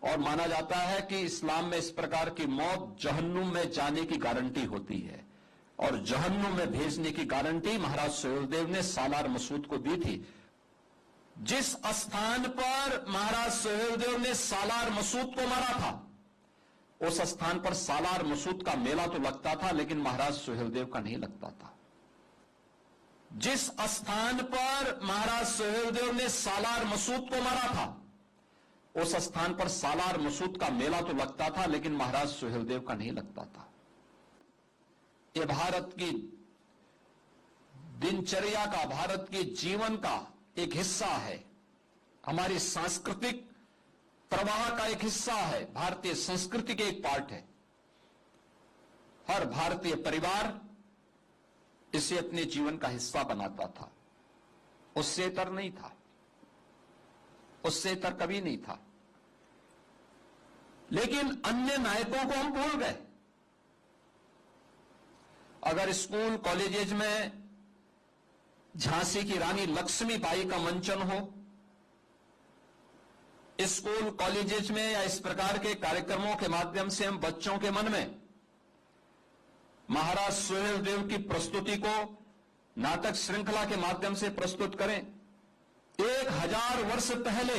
और माना जाता है कि इस्लाम में इस प्रकार की मौत जहन्नुम में जाने की गारंटी होती है और जहन्नुम में भेजने की गारंटी महाराज सुहेलदेव ने सालार मसूद को दी थी। जिस स्थान पर महाराज सुहेलदेव ने सालार मसूद को मारा था उस स्थान पर सालार मसूद का मेला तो लगता था, लेकिन महाराज सुहेलदेव का नहीं लगता था। जिस स्थान पर महाराज सुहेलदेव ने सालार मसूद को मारा था उस स्थान पर सालार मसूद का मेला तो लगता था, लेकिन महाराज सुहेलदेव का नहीं लगता था। यह भारत की दिनचर्या का, भारत के जीवन का एक हिस्सा है, हमारी सांस्कृतिक प्रवाह का एक हिस्सा है, भारतीय संस्कृति के एक पार्ट है। हर भारतीय परिवार इसे अपने जीवन का हिस्सा बनाता था। उससे इतर नहीं था, उससे इतर कभी नहीं था। लेकिन अन्य नायकों को हम भूल गए। अगर स्कूल कॉलेजेस में झांसी की रानी लक्ष्मीबाई का मंचन हो, स्कूल कॉलेजेस में या इस प्रकार के कार्यक्रमों के माध्यम से हम बच्चों के मन में महाराज सुहेलदेव की प्रस्तुति को नाटक श्रृंखला के माध्यम से प्रस्तुत करें। 1000 वर्ष पहले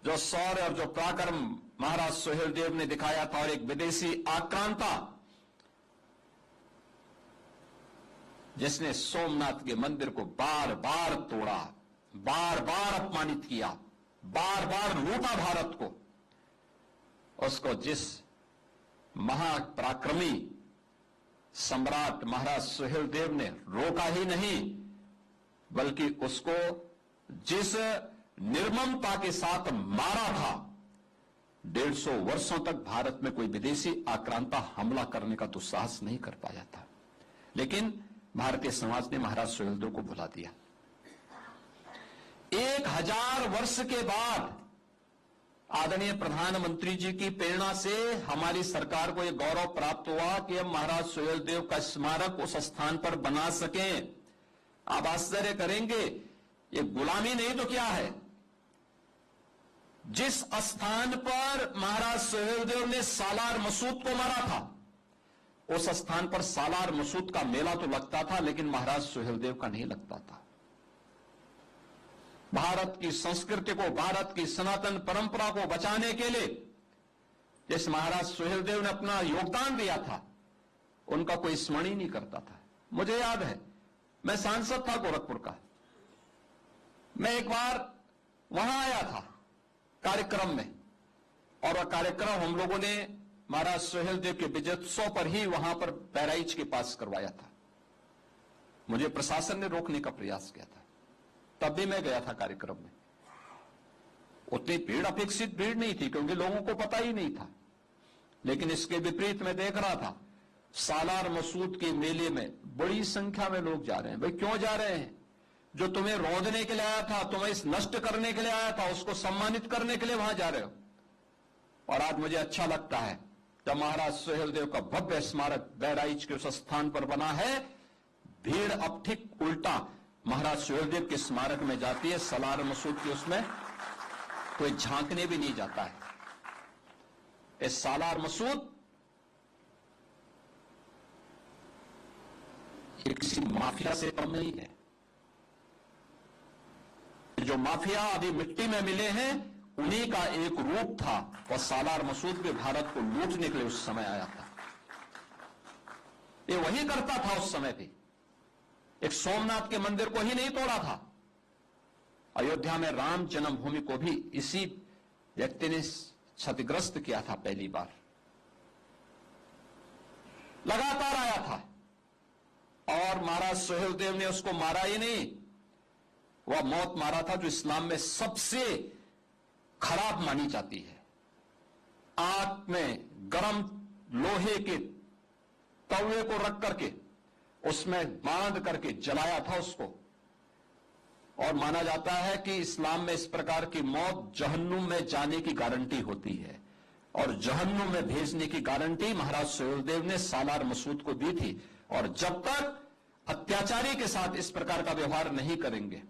जो शौर्य और जो पराक्रम महाराज सुहेलदेव ने दिखाया था और एक विदेशी आक्रांता जिसने सोमनाथ के मंदिर को बार बार तोड़ा, बार बार अपमानित किया, बार बार लूटा भारत को, उसको जिस महापराक्रमी सम्राट महाराज सुहेलदेव ने रोका ही नहीं, बल्कि उसको जिस निर्ममता के साथ मारा था, 150 वर्षों तक भारत में कोई विदेशी आक्रांता हमला करने का दुस्साहस नहीं कर पाया था। लेकिन भारतीय समाज ने महाराज सुहेलदेव को भुला दिया। 1000 वर्ष के बाद आदरणीय प्रधानमंत्री जी की प्रेरणा से हमारी सरकार को यह गौरव प्राप्त हुआ कि हम महाराज सुहेलदेव का स्मारक उस स्थान पर बना सकें। आप आश्चर्य करेंगे, ये गुलामी नहीं तो क्या है। जिस स्थान पर महाराज सुहेलदेव ने सालार मसूद को मारा था उस स्थान पर सालार मसूद का मेला तो लगता था, लेकिन महाराज सुहेलदेव का नहीं लगता था। भारत की संस्कृति को, भारत की सनातन परंपरा को बचाने के लिए जिस महाराज सुहेलदेव ने अपना योगदान दिया था, उनका कोई स्मरण ही नहीं करता था। मुझे याद है, मैं सांसद था गोरखपुर का, मैं एक बार वहां आया था कार्यक्रम में, और वह कार्यक्रम हम लोगों ने महाराज सुहेलदेव के विजयोत्सव पर ही वहां पर बहराइच के पास करवाया था। मुझे प्रशासन ने रोकने का प्रयास किया था, तब भी मैं गया था कार्यक्रम में। उतनी भीड़, अपेक्षित भीड़ नहीं थी क्योंकि लोगों को पता ही नहीं था। लेकिन इसके विपरीत मैं देख रहा था, सालार मसूद के मेले में बड़ी संख्या में लोग जा रहे हैं। भाई क्यों जा रहे हैं? जो तुम्हें रौंदने के लिए आया था, तुम्हें इस नष्ट करने के लिए आया था, उसको सम्मानित करने के लिए वहां जा रहे हो। और आज मुझे अच्छा लगता है जब महाराज सुहेलदेव का भव्य स्मारक बहराइच के उस स्थान पर बना है, भीड़ अब ठीक उल्टा महाराज सुहेलदेव के स्मारक में जाती है। सालार मसूद की उसमें कोई झांकने भी नहीं जाता है। इस सालार मसूद ये किसी माफिया से कम नहीं है। जो माफिया अभी मिट्टी में मिले हैं, उन्हीं का एक रूप था। वह सालार मसूद भी भारत को लूटने के लिए उस समय आया था। ये वही करता था उस समय भी। एक सोमनाथ के मंदिर को ही नहीं तोड़ा था, अयोध्या में राम जन्मभूमि को भी इसी व्यक्ति ने क्षतिग्रस्त किया था। पहली बार लगातार आया था और महाराज सुहेलदेव ने उसको मारा ही नहीं, वह मौत मारा था जो इस्लाम में सबसे खराब मानी जाती है। आग में गरम लोहे के तवे को रख करके उसमें बांध करके जलाया था उसको। और माना जाता है कि इस्लाम में इस प्रकार की मौत जहन्नुम में जाने की गारंटी होती है और जहन्नुम में भेजने की गारंटी महाराज सुहेलदेव ने सालार मसूद को दी थी। और जब तक अत्याचारी के साथ इस प्रकार का व्यवहार नहीं करेंगे,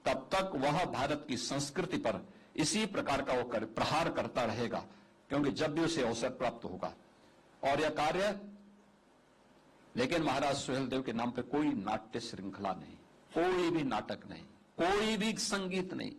तब तक वह भारत की संस्कृति पर इसी प्रकार का वो प्रहार करता रहेगा, क्योंकि जब भी उसे अवसर प्राप्त होगा। और यह कार्य, लेकिन महाराज सुहेलदेव के नाम पे कोई नाट्य श्रृंखला नहीं, कोई भी नाटक नहीं, कोई भी संगीत नहीं,